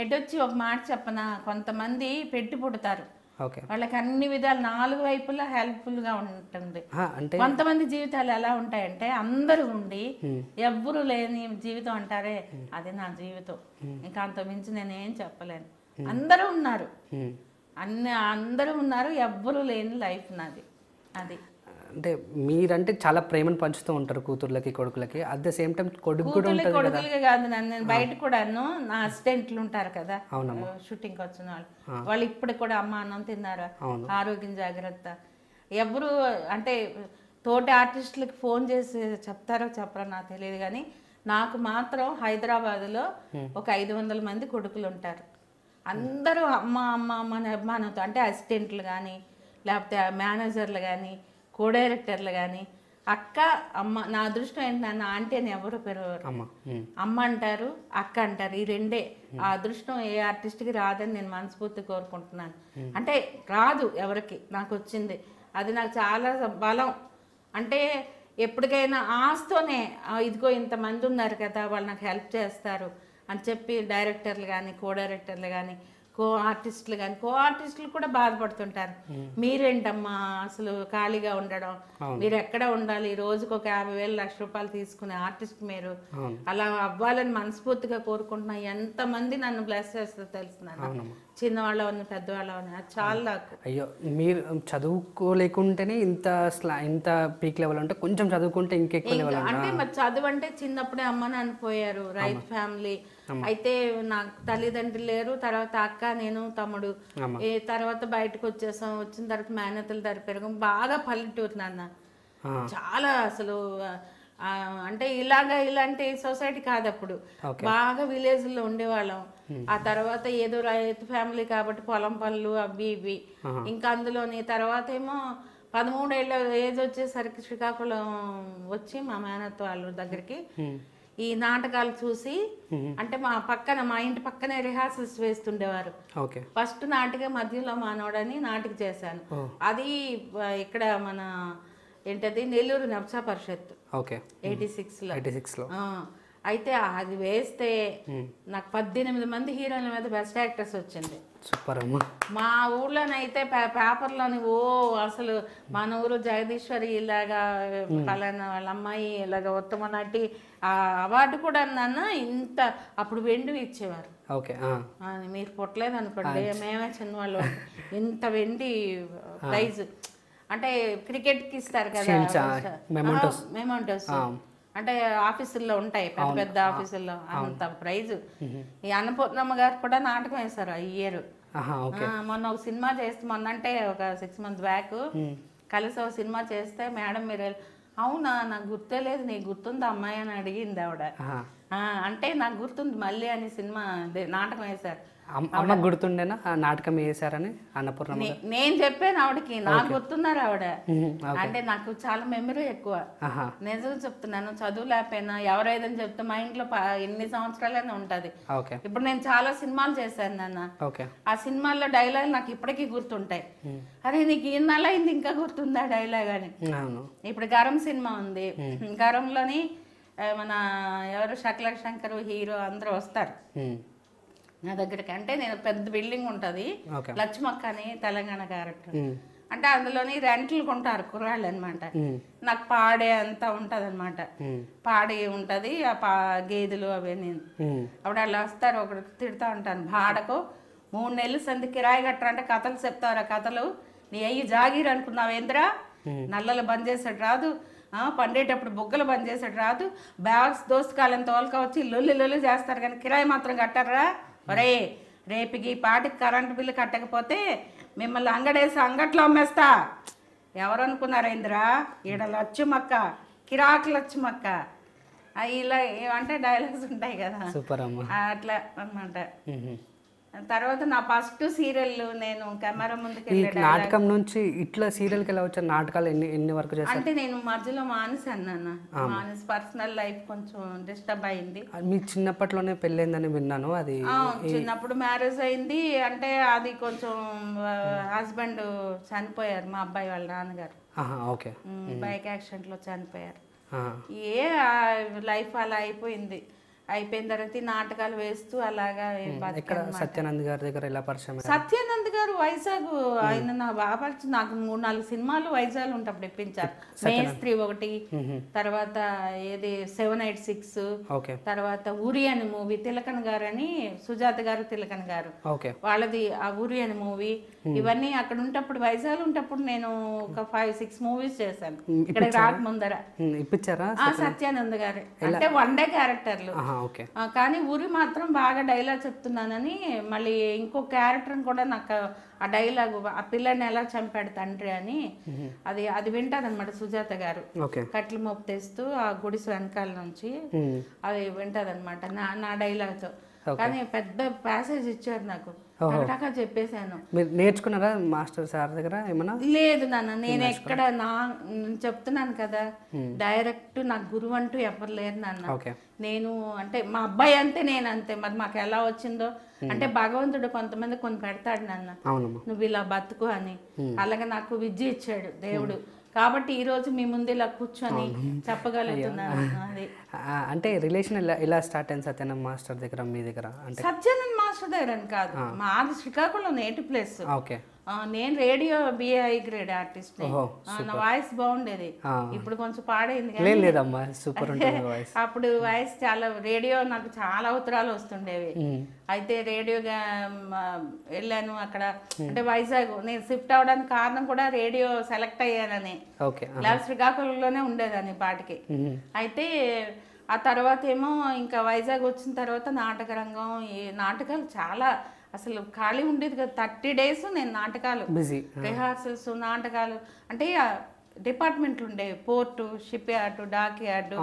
ఎటొచ్చి ఒక మాట చెప్పనా, కొంతమంది పెట్టి పుడతారు, వాళ్ళకి అన్ని విధాలు 4 వైపులా హెల్ప్ఫుల్ గా ఉంటుంది. కొంతమంది జీవితాలు ఎలా ఉంటాయంటే అందరూ ఉండి ఎవ్వరు లేని జీవితం అంటారే, అది నా జీవితం. ఇంకా అంత మించి నేనేం చెప్పలేను. అందరూ ఉన్నారు, అందరూ ఉన్నారు, ఎవ్వరు లేని లైఫ్ నాది. అది అంటే మీరంటే చాలా ప్రేమను పంచుతూ ఉంటారు కూతుర్లకి కొడుకులకి, అట్ ద సేమ్ టైం కొడుకులకి కాదు నేను బయట కూడాను, నా అసిస్టెంట్లు ఉంటారు కదా షూటింగ్ వచ్చిన వాళ్ళు ఇప్పుడు కూడా అమ్మ అన్నం తిన్నారా, ఆరోగ్యం జాగ్రత్త. ఎవరు అంటే తోటి ఆర్టిస్టులకి ఫోన్ చేసి చెప్తారో చెప్పరో నాకు తెలియదు, కానీ నాకు మాత్రం హైదరాబాద్లో ఒక 500 మంది కొడుకులు ఉంటారు. అందరూ అమ్మ అమ్మ అమ్మ అని అభిమానంతో, అంటే అసిస్టెంట్లు కానీ లేకపోతే మేనేజర్లు కానీ కో డైరెక్టర్లు కానీ అక్క అమ్మ. నా అదృష్టం ఏంటి, నన్ను ఆంటీ అని ఎవరు పిలవరు, అమ్మ అంటారు, అక్క అంటారు. ఈ 2 ఆ అదృష్టం ఏ ఆర్టిస్ట్కి రాదని నేను మనస్ఫూర్తి కోరుకుంటున్నాను. అంటే రాదు ఎవరికి, నాకు వచ్చింది. అది నాకు చాలా బలం. అంటే ఎప్పటికైనా ఆస్తోనే ఇదిగో ఇంతమంది ఉన్నారు కదా వాళ్ళు నాకు హెల్ప్ చేస్తారు అని చెప్పి డైరెక్టర్లు కానీ కో డైరెక్టర్లు కానీ కో ఆర్టిస్టులు కూడా బాధపడుతుంటారు. మీరేంటమ్మా అసలు ఖాళీగా ఉండడం, మీరు ఎక్కడ ఉండాలి, రోజుకు ఒక 50,000 లక్ష రూపాయలు తీసుకునే ఆర్టిస్ట్ మీరు, అలా అవ్వాలని మనస్ఫూర్తిగా కోరుకుంటున్నా. ఎంతమంది నన్ను బ్లెస్ చేస్తారో తెలుసు, చిన్నవాళ్ళని పెద్దవాళ్ళని. అది చాలా అయ్యో మీరు చదువుకోలేకుంటేనే ఇంత పీక్ లెవెల్ అంటే కొంచెం చదువుకుంటే ఇంకెక్కువ లెవెల్ అంటే మరి చదువు అంటే చిన్నప్పుడే అమ్మ నాన్న పోయారు, రైతు ఫ్యామిలీ అయితే నాకు తల్లిదండ్రులు లేరు. తర్వాత అక్క, నేను, తమ్ముడు. తర్వాత బయటకు వచ్చేసాం. వచ్చిన తర్వాత మేనతలు దారి పెరగం. బాగా పల్లెటూరు నాన్న, చాలా అసలు అంటే ఇలాంటి సొసైటీ కాదు అప్పుడు. బాగా విలేజ్ లో ఉండేవాళ్ళం. ఆ తర్వాత ఏదో రైతు ఫ్యామిలీ కాబట్టి పొలం పనులు అవి ఇవి. ఇంకా అందులోని తర్వాత ఏమో 13 ఏళ్ళ ఏజ్ వచ్చేసరికి శ్రీకాకుళం వచ్చి మా మేనత్త వాళ్ళ దగ్గరికి ఈ నాటకాలు చూసి, అంటే మా ఇంటి పక్కనే రిహార్సల్స్ వేస్తుండేవారు. ఫస్ట్ నాటకం మధ్యలో మానవుడని నాటకం చేశాను. అది ఇక్కడ మన ఏంటది నెల్లూరు నబ్సా పరిషత్ 86లో. అయితే అది వేస్తే నాకు 18 మంది హీరోయిన్ల మీద బెస్ట్ యాక్ట్రెస్ వచ్చింది. సూపర్. మా ఊర్లోనైతే పేపర్లోని అసలు మన ఊరు జగదీశ్వరి ఇలాగా పలానా వాళ్ళ అమ్మాయి ఇలాగ ఉత్తమ నటి అవార్డు కూడా నాన్న ఇంత అప్పుడు వెండి ఇచ్చేవారు. మీరు పుట్టలేదు అనుకోండి, మేమే చిన్నవాళ్ళు. ఇంత వెండి ప్రైజ్ అంటే క్రికెట్కి ఇస్తారు కదా మెమోంటోస్, అంటే ఆఫీసుల్లో ఉంటాయి పెద్ద పెద్ద ఆఫీసుల్లో, అంత ప్రైజ్. ఈ అన్నపూర్ణమ్మ గారు కూడా నాటకం వేశారు ఈ ఇయర్. మొన్న ఒక సినిమా చేస్తే, మొన్న అంటే ఒక 6 months బ్యాక్ కలిసి ఒక సినిమా చేస్తే మేడం మీరు అవునా నాకు గుర్తే లేదు, నీకు గుర్తుంది అమ్మాయి అని అడిగింది ఆవిడ. అంటే నాకు గుర్తుంది మళ్ళీ అని సినిమా నాటకం వేశారు. అమ్మ గుర్తుండేనా నాటకం వేసారని అన్నపూర్ణ? నేను చెప్పాను ఆవిడకి, నాకు గుర్తున్నారు ఆవిడ. అంటే నాకు చాలా మెమరీ ఎక్కువ. నిజం చెప్తున్నాను, చదువు లేకపోయినా ఎవరైదని చెప్తే మా ఇంట్లో ఎన్ని సంవత్సరాలైనా ఉంటది. ఇప్పుడు నేను చాలా సినిమాలు చేశాను నాన్న, ఆ సినిమాల్లో డైలాగ్ నాకు ఇప్పటికీ గుర్తుంటాయి. అరే నీకు ఇన్నాళ్ళు అయింది ఇంకా గుర్తుందా డైలాగ్ అని. ఇప్పుడు గరం సినిమా ఉంది, గరంలోని మన ఎవరు శకల శంకర్ హీరో అందరూ వస్తారు నా దగ్గరికి. అంటే నేను పెద్ద బిల్డింగ్ ఉంటుంది, లక్ష్మక్క అని తెలంగాణ క్యారెక్టర్. అంటే అందులోని రెంట్లు కొంటారు కుర్రాళ్ళు అనమాట. నాకు పాడే అంతా ఉంటది అనమాట, పాడి ఉంటది ఆ గేదెలు అవన్నీ. అప్పుడు అలా వస్తారు, ఒకటి తిడతా ఉంటాను, భాడకు 3 నెలలు సంది కిరాయి కట్టరంటే కథలు చెప్తారు. కథలు నీ అయ్యి జాగీర్ అనుకున్నావేంద్రా, నల్లలు బంద్ చేసాడు రాదు, పండేటప్పుడు బుగ్గలు బంద్ చేసాడు రాదు, బ్యాగ్స్ దోస్తకాలం తోలుక వచ్చి లొల్లి చేస్తారు కానీ కిరాయి మాత్రం కట్టారా. ఒరే రేపుకి పాటికి కరెంటు బిల్లు కట్టకపోతే మిమ్మల్ని అంగడేసి అంగట్లో అమ్మేస్తా. ఎవరు అనుకున్నారేంద్రా, ఈడ లచ్చమక్క, కిరాకు లచ్చమక్క, ఇలా ఏమంటే డైలాగ్స్ ఉంటాయి కదా, అట్లా అన్నమాట. తర్వాత నా ఫస్ట్ సీరియల్ నేను కెమెరా ముందుకు నాటకం నుంచి ఇట్లా సీరియల్కి ఎలా వచ్చారు? నాటకాలు ఎన్ని వరకు చేశారు? అంటే నేను మధ్యలో మానేశాను నాన్న, మానేసి పర్సనల్ లైఫ్ కొంచెం డిస్టర్బ్ అయింది. మీ చిన్నప్పట్లోనే పెళ్ళైందని విన్నాను. అది చిన్నప్పుడు మ్యారేజ్ అయింది. అంటే అది కొంచెం హస్బెండ్ చనిపోయారు, మా అబ్బాయి వాళ్ళ నాన్నగారు బైక్ యాక్సిడెంట్ లో చనిపోయారు. లైఫ్ అలా అయిపోయింది. అయిపోయిన తర్వాత నాటకాలు వేస్తూ అలాగా. సత్యానంద్ గారి దగ్గర ఎలా పరిచయం? సత్యానంద్ గారు వైజాగ్, ఆయన నా బాగా నాకు 3-4 సినిమాలు వైజాగ్ ఉంటప్పుడు ఇప్పించారు. మేస్త్రి ఒకటి, తర్వాత ఏది 786, తర్వాత ఉరి అని మూవీ, తిలకన్ గారు అని, సుజాత గారు తిలకన్ గారు వాళ్ళది ఆ ఉరి అని మూవీ. ఇవన్నీ అక్కడ ఉంటప్పుడు వైజాగ్ ఉంటప్పుడు నేను ఒక 5-6 మూవీస్ చేశాను ఇక్కడ రాకముందర. ఇప్పించారా సత్యానంద్ గారు? అంటే 1 డే క్యారెక్టర్లు, కానీ ఊరి మాత్రం బాగా డైలాగ్ చెప్తున్నానని మళ్ళీ ఇంకో క్యారెక్టర్ కూడా నాకు ఆ డైలాగ్, ఆ పిల్లని ఎలా చంపాడు తండ్రి అని అది వింటాదనమాట సుజాత గారు. కట్లు మోపు తెస్తూ ఆ గుడిసె వెనకాల నుంచి అది వింటాదనమాట నా డైలాగ్తో. కానీ పెద్ద ప్యాసేజ్ ఇచ్చారు నాకు, టకా చెప్పేశాను. నేర్చుకున్నారా మాస్టర్ సార్ దగ్గర ఏమన్నా? లేదు నాన్న, నేను ఎక్కడ చెప్తున్నాను కదా, డైరెక్ట్ నాకు గురువు అంటూ ఎవరు లేరు నాన్న. నేను అంటే మా అబ్బాయి అంతే, నేను అంతే. మరి మాకు ఎలా వచ్చిందో అంటే భగవంతుడు కొంతమంది కొన్ని పెడతాడు నాన్న, నువ్వు ఇలా బతుకు అని. అలాగే నాకు విద్య ఇచ్చాడు దేవుడు. కాబట్టి ఈ రోజు మీ ముందు ఇలా కూర్చొని చెప్పగలుగుతున్నాను. అది అంటే రిలేషన్ ఎలా స్టార్ట్ అయింది సత్యానంద్ మాస్టర్ దగ్గర మీ దగ్గర? అంటే సత్యానంద్ మాస్టర్ దగ్గర అని కాదు, మాది శ్రీకాకుళం నేటివ్ ప్లేస్. ఓకే. నేను రేడియో బిఏఐ గ్రేడ్ ఆర్టిస్ట్, నా వాయిస్ బాగుండేది. ఇప్పుడు కొంచెం పాడైంది కానీ లేదమ్మా, సూపర్ ఉంటుంది వాయిస్. అప్పుడు వాయిస్ చాలా, రేడియో నాకు చాలా ఉత్తరాలు వస్తుండేవి. అయితే రేడియోగా వెళ్ళాను అక్కడ, అంటే వైజాగ్ నేను షిఫ్ట్ అవడానికి కారణం కూడా రేడియో సెలెక్ట్ అయ్యానని. లేదా శ్రీకాకుళంలోనే ఉండేదాన్ని పాటికి. అయితే ఆ తర్వాత ఏమో ఇంకా వైజాగ్ వచ్చిన తర్వాత నాటక రంగం, ఈ నాటకాలు చాలా అసలు ఖాళీ ఉండేది కదా. 30 days నేను నాటకాలు, రిహార్సల్స్, నాటకాలు. అంటే డిపార్ట్మెంట్లు ఉండేవి, port, shipyard, dockyard,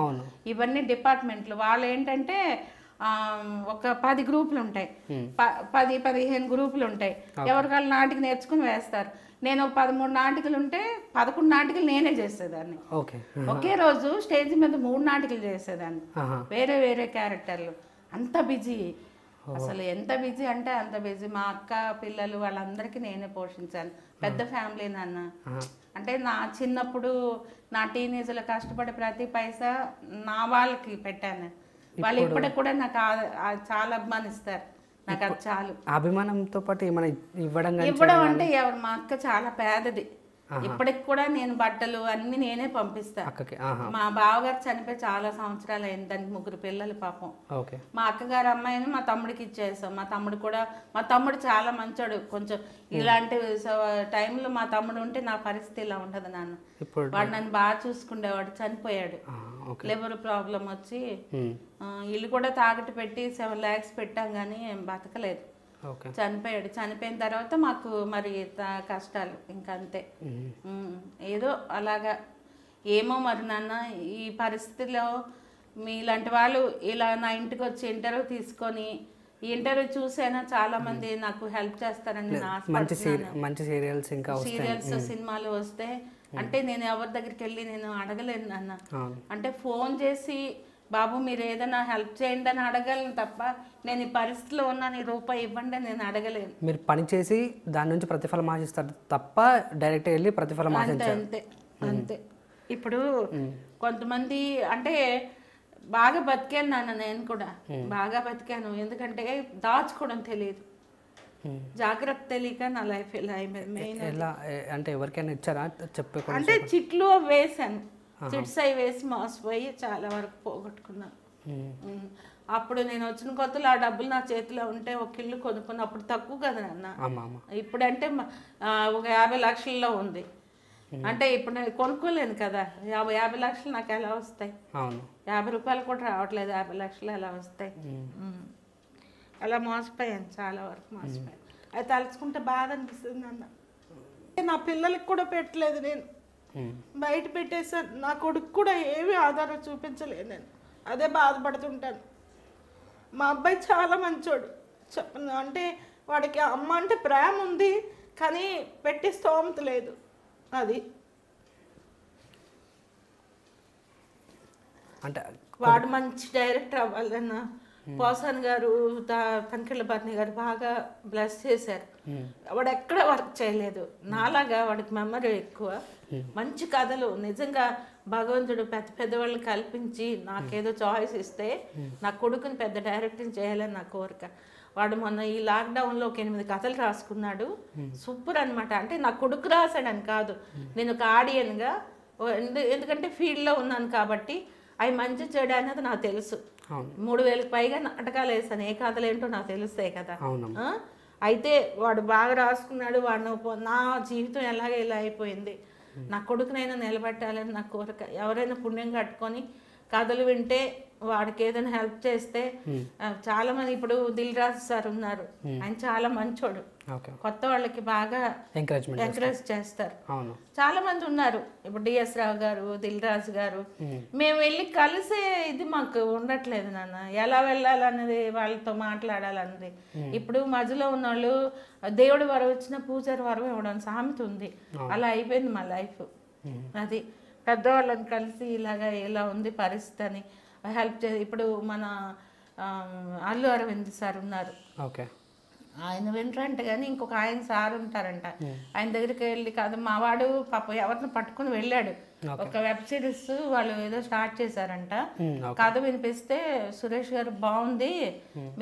ఇవన్నీ డిపార్ట్మెంట్లు. వాళ్ళు ఏంటంటే ఒక 10 గ్రూపులు ఉంటాయి, 10-15 గ్రూపులు ఉంటాయి. ఎవరికాళ్ళు నాటికి నేర్చుకుని వేస్తారు. నేను 13 నాటికలు ఉంటే 11 నాటికలు నేనే చేసేదాన్ని. ఒకే రోజు స్టేజ్ మీద 3 నాటికలు చేసేదాన్ని, వేరే వేరే క్యారెక్టర్లు. అంత బిజీ, అసలు ఎంత బిజీ అంటే అంత బిజీ. మా అక్క పిల్లలు వాళ్ళందరికీ నేనే పోషించాను. పెద్ద ఫ్యామిలీ నాన్న. అంటే నా చిన్నప్పుడు నా టీనేజ్లో కష్టపడే ప్రతి పైసా నా వాళ్ళకి పెట్టాను. వాళ్ళు ఇప్పటికి కూడా నాకు చాలా అభిమానిస్తారు. నాకు అది చాలు. అభిమానంతో పాటు ఏమైనా ఇవ్వడం అంటే ఎవరు, మా అక్క చాలా పేదది. ఇప్పటికి కూడా నేను బట్టలు అన్ని నేనే పంపిస్తా. మా బావగారు చనిపోయి చాలా సంవత్సరాలు అయింది, దానికి 3 పిల్లలు పాపం. మా అక్కగారు అమ్మాయిని మా తమ్ముడికి ఇచ్చేసాం. మా తమ్ముడు చాలా మంచోడు. కొంచెం ఇలాంటి టైంలో మా తమ్ముడు ఉంటే నా పరిస్థితి ఇలా ఉండదు నాన్న. వాడు నన్ను బాగా చూసుకుండేవాడు, చనిపోయాడు. లివర్ ప్రాబ్లం వచ్చి ఇల్లు కూడా తాకట్టు పెట్టి 7 lakhs పెట్టాం కానీ బతకలేదు, చనిపోయాడు. చనిపోయిన తర్వాత మాకు మరి కష్టాలు ఇంకా అంతే. ఏదో అలాగా ఏమో మరి నాన్న, ఈ పరిస్థితిలో మీలాంటి వాళ్ళు ఇలా నా ఇంటికి వచ్చి ఇంటర్వ్యూ తీసుకొని, ఈ ఇంటర్వ్యూ చూసైనా చాలా మంది నాకు హెల్ప్ చేస్తారని మంచి సీరియల్స్, సినిమాలు వస్తే అంటే నేను ఎవరి దగ్గరికి వెళ్ళి నేను అడగలేను నాన్న. అంటే ఫోన్ చేసి బాబు మీరు ఏదైనా హెల్ప్ చేయండి అని అడగలను తప్ప, నేను ఈ పరిస్థితిలో ఉన్నాను, ఈ రూపాయి ఇవ్వండి అని నేను అడగలేను. మీరు పని చేసి దాని నుంచి ప్రతిఫలం ఆశిస్తారు తప్ప డైరెక్ట్ వెళ్ళి ప్రతిఫలం ఆశించారు. అంతే అంతే. ఇప్పుడు కొంతమంది అంటే బాగా బతికాను నాన్న, నేను కూడా బాగా బతికాను. ఎందుకంటే దాచుకోవడం తెలియదు, జాగ్రత్త తెలియక నా లైఫ్ ఇలా అయిపోయింది. మెయిన్ అంటే ఎవరికైనా ఇచ్చారా చెప్పే? అంటే చిట్లు వేసాను, చిట్స్ అవి వేసి మోసపోయి చాలా వరకు పోగొట్టుకున్నాను. అప్పుడు నేను వచ్చిన కొత్తలో ఆ డబ్బులు నా చేతిలో ఉంటే ఒక ఇల్లు కొనుక్కున్నా. అప్పుడు తక్కువ కదా నాన్న, ఇప్పుడంటే ఒక 50 లక్షల్లో ఉంది. అంటే ఇప్పుడు నేను కొనుక్కోలేను కదా, 50 లక్షలు నాకు ఎలా వస్తాయి? 50 రూపాయలు కూడా రావట్లేదు, 50 లక్షలు ఎలా వస్తాయి? అలా మోసపోయాను, చాలా వరకు మోసపోయాను. అది తలుచుకుంటే బాధ అనిపిస్తుంది అన్న. నా పిల్లలకి కూడా పెట్టలేదు, నేను బయట పెట్టేసాను. నా కొడుకు కూడా ఏమీ ఆధారం చూపించలేదు నేను, అదే బాధపడుతుంటాను. మా అబ్బాయి చాలా మంచోడు, చెప్పను అంటే వాడికి అమ్మ అంటే ప్రేమ ఉంది కానీ పెట్టి స్తోమత లేదు. అది అంటే వాడు మంచి డైరెక్టర్ అవ్వాలన్న పోసాన్ గారు, తనికెళ్ళ భరణి గారు బాగా బ్లెస్ చేశారు. వాడు ఎక్కడ వర్క్ చేయలేదు, నాలాగా వాడికి మెమరీ ఎక్కువ. మంచి కథలు, నిజంగా భగవంతుడు పెద్ద పెద్దవాళ్ళని కల్పించి నాకేదో చాయిస్ ఇస్తే నా కొడుకుని పెద్ద డైరెక్టింగ్ చేయాలని నా కోరిక. వాడు మొన్న ఈ లాక్డౌన్లో ఒక 8 కథలు రాసుకున్నాడు, సూపర్ అనమాట. అంటే నా కొడుకు రాశాడని కాదు, నేను ఒక ఆడియన్గా, ఎందుకంటే ఫీల్డ్లో ఉన్నాను కాబట్టి అవి మంచి చెడు అనేది నాకు తెలుసు. 3000కి పైగా నాటకాలు వేసాను, ఏ కథలు ఏంటో నాకు తెలుస్తాయి కదా. అయితే వాడు బాగా రాసుకున్నాడు. వాడు నా జీవితం ఎలాగ ఇలా అయిపోయింది, నా కొడుకునైనా నిలబెట్టాలని నా కోరిక. ఎవరైనా పుణ్యం కట్టుకొని కథలు వింటే వాడికి ఏదైనా హెల్ప్ చేస్తే చాలా మంది, ఇప్పుడు దిల్ రాజు సార్ ఉన్నారు, ఆయన చాలా మంచోడు, కొత్త వాళ్ళకి బాగా ఎంకరేజ్ చేస్తారు. చాలా మంది ఉన్నారు, ఇప్పుడు డిఎస్ రావు గారు, దిల్ రాజు గారు. మేము వెళ్ళి కలిసే ఇది మాకు ఉండట్లేదు నాన్న, ఎలా వెళ్ళాలన్నది, వాళ్ళతో మాట్లాడాలన్నది. ఇప్పుడు మధ్యలో ఉన్న వాళ్ళు దేవుడి వరం ఇచ్చిన పూజారి వరం ఇవ్వడం సామెత ఉంది, అలా అయిపోయింది మా లైఫ్. అది పెద్దవాళ్ళని కలిసి ఇలాగా ఇలా ఉంది పరిస్థితి అని హెల్ప్ చేసి, ఇప్పుడు మన అల్లు అరవింద్ సార్ ఉన్నారు, ఆయన వినరంట కానీ ఇంకొక ఆయన సార్ ఉంటారంట, ఆయన దగ్గరికి వెళ్ళి కాదు మా వాడు పాప ఎవరిని పట్టుకుని వెళ్ళాడు. ఒక వెబ్ సిరీస్ వాళ్ళు ఏదో స్టార్ట్ చేశారంట, కథ వినిపిస్తే సురేష్ గారు బాగుంది,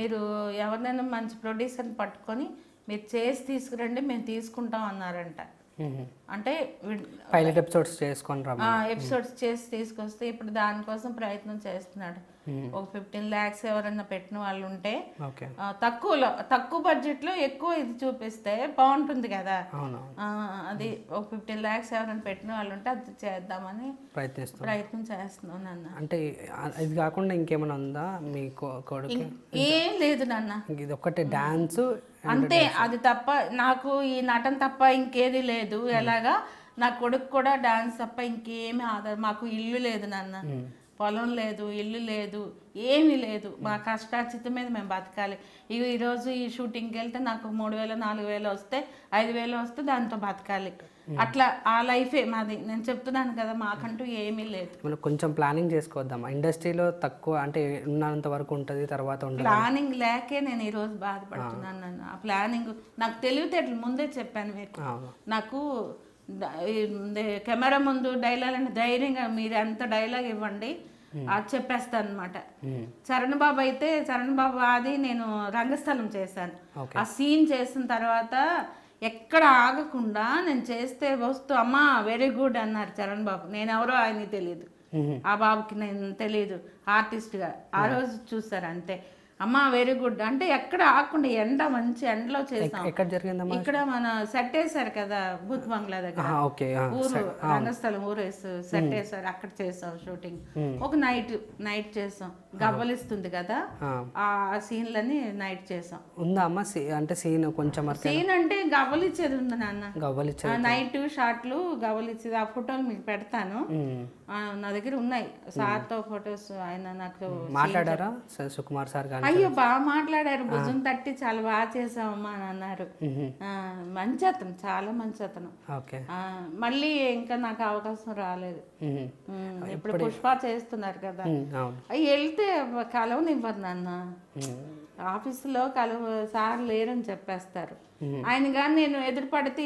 మీరు ఎవరినైనా మంచి ప్రొడ్యూసర్ని పట్టుకొని మీరు చేసి తీసుకురండి, మేము తీసుకుంటాం అన్నారంట. అంటే పైలట్ ఎపిసోడ్స్ చేసుకొని ఎపిసోడ్స్ చేసి తీసుకొస్తే ఇప్పుడు దానికోసం ప్రయత్నం చేస్తున్నాడు. ఒక 15 lakhs ఎవరైనా పెట్టిన వాళ్ళు ఉంటే తక్కువ బడ్జెట్ లో ఎక్కువ ఇది చూపిస్తే బాగుంటుంది కదా. అది ఒక 15 lakhs ఎవరైనా పెట్టిన వాళ్ళు ఉంటే అది చేద్దామని ప్రయత్నం చేస్తున్నాను నాన్న. అంటే ఇది కాకుండా ఇంకేమైనా ఉందా మీ కొడుకు? ఏం లేదు నాన్న, ఇది ఒకటే డాన్స్ అంతే. అది తప్ప నాకు ఈ నటన తప్ప ఇంకేది లేదు. ఎలాగా నా కొడుకు కూడా డాన్స్ తప్ప ఇంకేమీ ఆధారం. మాకు ఇల్లు లేదు నాన్న, పొలం లేదు, ఇల్లు లేదు, ఏమీ లేదు. మా కష్టాచిత మీద మేము బతకాలి. ఈరోజు ఈ షూటింగ్కి వెళ్తే నాకు 3,000 4,000 వస్తే 5,000 వస్తే దాంతో బతకాలి. అట్లా ఆ లైఫే మాది. నేను చెప్తున్నాను కదా, మాకంటూ ఏమీ లేదు. మనం కొంచెం ప్లానింగ్ చేసుకోవద్దాం. ఇండస్ట్రీలో తక్కువ అంటే ఉన్నంత వరకు ఉంటుంది, తర్వాత ఉండదు. ప్లానింగ్ లేకే నేను ఈరోజు బాధపడుతున్నాను. ఆ ప్లానింగ్ నాకు తెలివితేటలు ముందే చెప్పాను మీకు. నాకు కెమెరా ముందు డైలాగ్ అంటే ధైర్యంగా మీరు ఎంత డైలాగ్ ఇవ్వండి అది చెప్పేస్తాను అనమాట. చరణ్ బాబు అయితే చరణ్ బాబు అది నేను రంగస్థలం చేశాను. ఆ సీన్ చేసిన తర్వాత ఎక్కడ ఆగకుండా నేను చేస్తే వస్తూ అమ్మా వెరీ గుడ్ అన్నారు చరణ్ బాబు. నేను ఎవరో ఆయనకి తెలియదు, ఆ బాబుకి నేను తెలియదు ఆర్టిస్ట్గా. ఆ రోజు చూసారు అంతే. అమ్మా వెరీ గుడ్ అంటే ఎక్కడ ఆకుండా ఎండ మంచి ఎండలో చేసాం. ఇక్కడ మన సెట్ వేసారు కదా భూత్ బంగ్లా దగ్గర, ఊరు రంగస్థలం ఊరు సెట్ వేసారు, అక్కడ చేసాం షూటింగ్. ఒక నైట్ చేసాం. గవ్వలిస్తుంది కదా ఆ సీన్లని నైట్ చేసాం. ఉందా అమ్మ అంటే సీన్ కొంచెం సీన్ అంటే గవ్వలిచ్చేది ఉంది నాన్న. నైట్ షాట్లు గవ్వలిచ్చేది. ఆ ఫోటోలు మీకు పెడతాను, నా దగ్గర ఉన్నాయి సార్తో ఫొటోస్. ఆయన నాకు మాట్లాడారా సుకుమార్ సార్? అయ్యో బాగా మాట్లాడారు, భుజం తట్టి చాలా బాగా చేసావమ్మా అని అన్నారు. మంచి అతను, చాలా మంచి అతను. మళ్ళీ ఇంకా నాకు అవకాశం రాలేదు. ఇప్పుడు పుష్ప చేస్తున్నారు కదా, అవి వెళ్తే కలవనివ్వరు నాన్న. ఆఫీసులో సార్ లేరని చెప్పేస్తారు. ఆయన కానీ నేను ఎదురుపడితే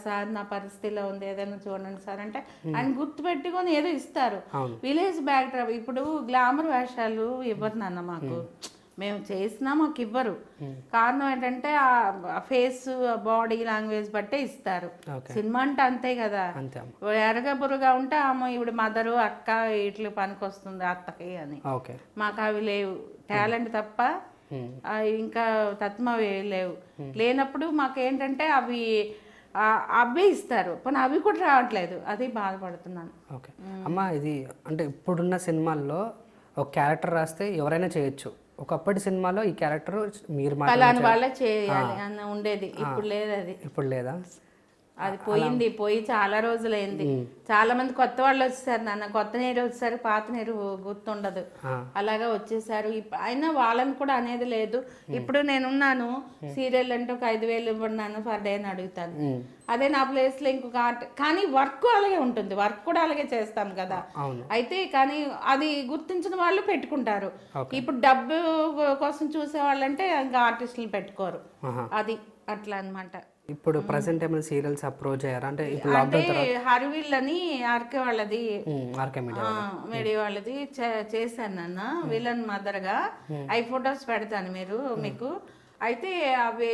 సార్ నా పరిస్థితిలో ఉంది ఏదైనా చూడండి సార్ అంటే ఆయన గుర్తుపెట్టుకొని ఏదో ఇస్తారు. Village back drop. ఇప్పుడు గ్లామర్ వేషాలు ఇవ్వరు నాన్న మాకు, మేము చేసినా మాకు ఇవ్వరు. కారణం ఏంటంటే ఆ ఫేస్ బాడీ లాంగ్వేజ్ బట్టే ఇస్తారు. సినిమా అంటే అంతే కదా, ఎరగా బుర్రగా ఉంటే అమ్మ ఇవిడ మదరు అక్క ఇట్లు పనికి వస్తుంది అత్తకి అని. మాకు అవి లేవు, టాలెంట్ తప్ప ఇంకా తత్మవి లేవు. లేనప్పుడు మాకు ఏంటంటే అవి ఇస్తారు, కానీ అవి కూడా రావట్లేదు. అది బాధపడుతున్నాను. ఓకే అమ్మ, ఇది అంటే ఇప్పుడున్న సినిమాల్లో ఒక క్యారెక్టర్ రాస్తే ఎవరైనా చేయొచ్చు. ఒకప్పటి సినిమాలో ఈ క్యారెక్టర్ మీరు వాళ్ళే చేయాలి అని ఉండేది. ఇప్పుడు లేదు, అది ఇప్పుడు లేదా, అది పోయి చాలా రోజులైంది. చాలా మంది కొత్త వాళ్ళు వచ్చేసారు నాన్న. కొత్త నీరు వచ్చేసారు, పాత నీరు గుర్తుండదు, అలాగా వచ్చేసారు. అయినా వాళ్ళని కూడా అనేది లేదు. ఇప్పుడు నేనున్నాను, సీరియల్ అంటే ఒక 5,000 ఇవ్వన్నాను పర్ డే అని అడుగుతాను. అదే నా ప్లేస్ లో ఇంకొక ఆర్ట్, కానీ వర్క్ అలాగే ఉంటుంది, వర్క్ కూడా అలాగే చేస్తాం కదా. అయితే కానీ అది గుర్తించిన వాళ్ళు పెట్టుకుంటారు. ఇప్పుడు డబ్బు కోసం చూసే వాళ్ళంటే ఇంకా ఆర్టిస్టులు పెట్టుకోరు. అది అట్లా అనమాట. ఇప్పుడు ప్రెసెంట్ ఏమైనా సీరియల్స్ అప్రోచ్ అయ్యారా? అంటే హరివిల్ అని ఆర్కే వాళ్ళది, మీడియా వాళ్ళది చేశాను నాన్న, విలన్ మదర్ గా. అవి ఫొటోస్ పెడతాను మీకు. అయితే అవి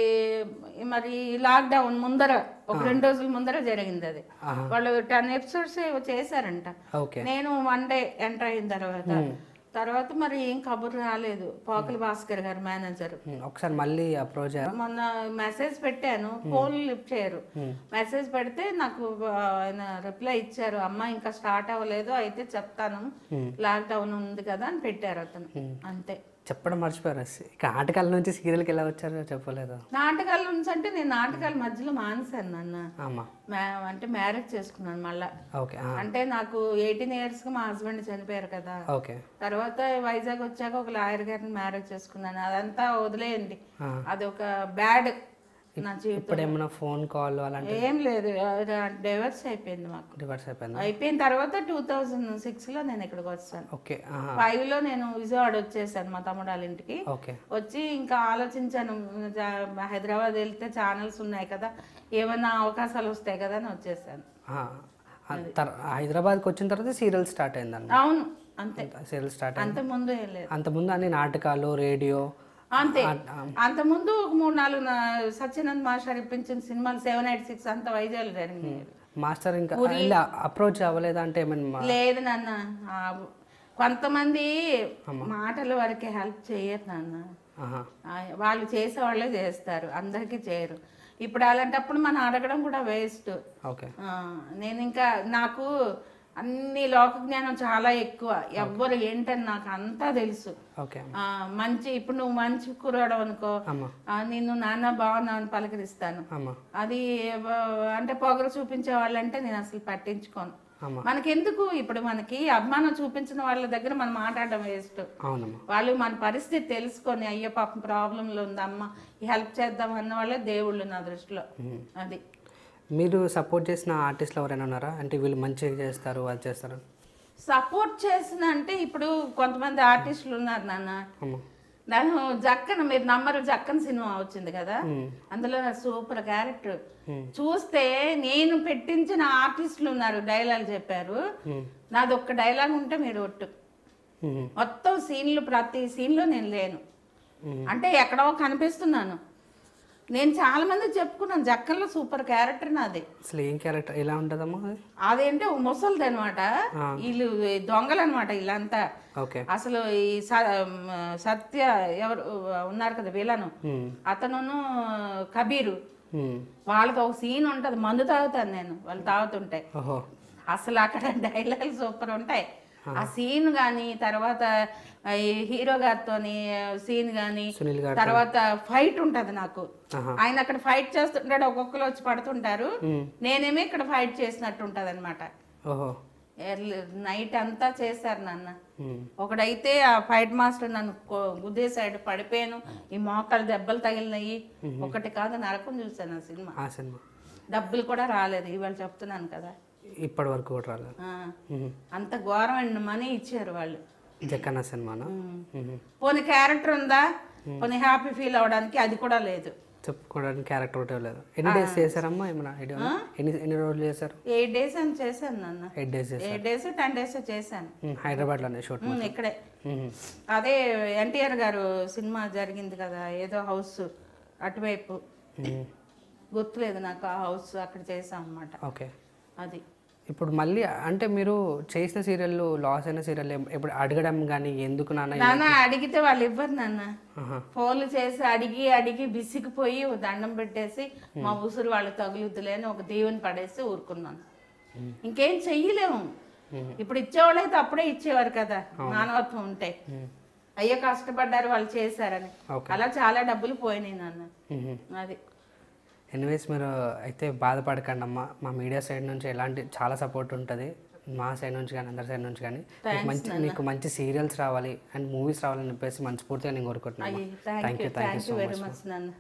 మరి లాక్డౌన్ ముందర ఒక 2 రోజుల ముందర జరిగింది అది. వాళ్ళు 10 episodes చేశారంట. నేను 1 day ఎంటర్ అయిన తర్వాత మరి ఏం కబురు రాలేదు. పోకలి భాస్కర్ గారు మేనేజర్ ఒకసారి మళ్ళీ అప్రోచ్ మొన్న మెసేజ్ పెట్టాను, ఫోన్ లిఫ్ట్ చేయరు. మెసేజ్ పెడితే నాకు ఆయన రిప్లై ఇచ్చారు, అమ్మ ఇంకా స్టార్ట్ అవ్వలేదు, అయితే చెప్తాను, లాక్డౌన్ ఉంది కదా అని పెట్టారు అతను. అంతే. చెప్పడం మర్చిపోయారు. ఇక నాటకాల నుంచి సీరియల్కి ఎలా వచ్చారో చెప్పలేదు. నాటకాల నుంచి అంటే నేను నాటకాల మధ్యలో మానేశాను నాన్న. అంటే మ్యారేజ్ చేసుకున్నాను మళ్ళా. అంటే నాకు 18 years మా హస్బెండ్ చనిపోయారు కదా. తర్వాత వైజాగ్ వచ్చాక ఒక లాయర్ గారిని మ్యారేజ్ చేసుకున్నాను. అదంతా వదిలేయండి, అది ఒక బ్యాడ్ నా జీవితం. ఇప్పుడు ఏమైనా ఫోన్ కాల్ అలాంటి ఏం లేదు, డైవర్స్ అయిపోయింది మాకు. డివర్స్ అయిపోయింది? అయిపోయిన తర్వాత 2006లో నేను ఇక్కడికి వచ్చాను. ఓకే. 5లో నేను విజయవాడ వచ్చేసాను మా తమ్ముడు వాళ్ళ ఇంటికి. ఓకే. వచ్చి ఇంకా ఆలోచించాను, హైదరాబాద్ వెళ్తే ఛానల్స్ ఉన్నాయి కదా, ఏమైనా అవకాశాలు వస్తాయి కదా అని వచ్చేసాను. హైదరాబాద్కి వచ్చిన తర్వాత సీరియల్ స్టార్ట్ అయిందండి? అవును, అంతే. సీరియల్ స్టార్ట్ అంత ముందు ఏం లేదు. అంతకుముందు అన్ని నాటకాలు, రేడియో అంతే. అంతకుముందు ఒక 3-4 సత్యనంద్ మాస్టర్ ఇప్పించిన సినిమాలు 786 అంత వైజాగ్ జరిగినాయి. మాస్టర్ ఇంకా అప్రోచ్ అవ్వలేదా అంటే ఏమైనా? లేదు నాన్న, కొంతమంది మాటల వరకే హెల్ప్ చేయరు నాన్న. వాళ్ళు చేసేవాళ్ళే చేస్తారు, అందరికీ చేయరు. ఇప్పుడు అలాంటప్పుడు మనం అడగడం కూడా వేస్ట్. నేను ఇంకా నాకు అన్ని లోక జ్ఞానం చాలా ఎక్కువ, ఎవ్వరు ఏంటని నాకు అంతా తెలుసు. మంచి, ఇప్పుడు నువ్వు మంచి కురవడం అనుకో, నిన్ను నాన్న బాగున్నావు అని పలకరిస్తాను. అది అంటే పొగరు చూపించే వాళ్ళంటే నేను అసలు పట్టించుకోను. మనకెందుకు, ఇప్పుడు మనకి అభిమానం చూపించిన వాళ్ళ దగ్గర మనం మాట్లాడడం వేస్ట్. వాళ్ళు మన పరిస్థితి తెలుసుకొని, అయ్యో పాపం ప్రాబ్లంలో ఉందమ్మా హెల్ప్ చేద్దాం అన్న వాళ్ళే దేవుళ్ళు నా దృష్టిలో. అది మీరు సపోర్ట్ చేసిన ఆర్టిస్టులు ఎవరైనా ఉన్నారా అంటే వీళ్ళు మంచిగా చేస్తారు వాళ్ళు చేస్తారు? సపోర్ట్ చేసిన అంటే ఇప్పుడు కొంతమంది ఆర్టిస్టులు ఉన్నారు నాన్న. నేను జక్కన, మీరు నమ్మరు, జక్కన్ సినిమా వచ్చింది కదా, అందులో సూపర్ క్యారెక్టర్. చూస్తే నేను పెట్టించిన ఆర్టిస్టులు ఉన్నారు, డైలాగ్ చెప్పారు. నాది ఒక్క డైలాగ్ ఉంటే మీరు ఒట్టు. మొత్తం సీన్లు, ప్రతి సీన్లో నేను లేను, అంటే ఎక్కడో కనిపిస్తున్నాను. నేను చాలా మంది చెప్పుకున్నాను, జక్కన్లో సూపర్ క్యారెక్టర్ నాది. అసలు ఏం క్యారెక్టర్, ఎలా ఉంటుందమ్మా? అదేంటే ముసలిది అనమాట, వీళ్ళు దొంగలు అనమాట వీళ్ళంతా. అసలు ఈ సత్య ఎవరు ఉన్నారు కదా విలను, అతను కబీరు, వాళ్ళతో ఒక సీన్ ఉంటది, మందు తాగుతాను నేను వాళ్ళు తాగుతుంటే. అసలు అక్కడ డైలాగ్ సూపర్ ఉంటాయి. ఆ సీన్ కానీ, తర్వాత హీరో గారితో సీన్ కానీ, తర్వాత ఫైట్ ఉంటది నాకు. ఆయన అక్కడ ఫైట్ చేస్తుంటాడు, ఒక్కొక్కరు వచ్చి పడుతుంటారు, నేనేమో ఇక్కడ ఫైట్ చేసినట్టు ఉంటది అనమాట. నైట్ అంతా చేశారు నాన్న. ఒకడైతే ఆ ఫైట్ మాస్టర్ నన్ను గుద్దేశాడు, పడిపోయాను, ఈ మోకాలు దెబ్బలు తగిలినాయి. ఒకటి కాదు, నరకం చూసాను ఆ సినిమా. డబ్బులు కూడా రాలేదు, ఇవాళ చెప్తున్నాను కదా, ఇప్పటి వరకు కూడా రాలేదు. అంత ఘోరమైన మనీ ఇచ్చారు వాళ్ళు. జక్కన్న సినిమానా? పోనీ క్యారెక్టర్ ఉందా, పోనీ హ్యాపీ ఫీల్ అవడానికి, అది కూడా లేదు. చెప్పుకోవడానికి క్యారెక్టర్ ఒకటే లేదు. ఎన్ని డేస్ చేశారమ్మా, ఏమన్నా ఐడియా? ఎన్ని రోజులు చేశారు? 8 days అని చేశాను నాన్న. 8 days 10 days చేశాను. హైదరాబాద్లోనే షూట్? ఇక్కడే. అదే ఎన్టీఆర్ గారు సినిమా జరిగింది కదా, ఏదో హౌస్ అటువైపు, గుర్తులేదు నాకు ఆ హౌస్, అక్కడ చేసాం అన్నమాట. ఓకే. అది ఇప్పుడు మళ్ళీ అంటే మీరు చేసిన సీరియల్, లాస్ అయిన సీరియల్ ఇప్పుడు అడగడం కానీ, ఎందుకు నాన్న అడిగితే వాళ్ళు ఇవ్వరు నాన్న. ఫోన్లు చేసి అడిగి అడిగి బిసికిపోయి దండం పెట్టేసి, మా ఉసురు వాళ్ళు తగులుద్దులే అని ఒక దీవెని పడేసి ఊరుకున్నాను. ఇంకేం చెయ్యలేము. ఇప్పుడు ఇచ్చేవాళ్ళు అయితే అప్పుడే ఇచ్చేవారు కదా, మానవత్వం ఉంటే. అయ్యో కష్టపడ్డారు వాళ్ళు చేశారని, అలా చాలా డబ్బులు పోయినాయి నాన్న. అది ఎనీవేస్ మీరు అయితే బాధపడకండి అమ్మా, మా మీడియా సైడ్ నుంచి ఎలాంటి చాలా సపోర్ట్ ఉంటుంది, మా సైడ్ నుంచి కానీ అందరి సైడ్ నుంచి కానీ. నీకు మంచి సీరియల్స్ రావాలి అండ్ మూవీస్ రావాలని చెప్పేసి మనస్ఫూర్తిగా నేను కోరుకుంటున్నాను. Thank you so much.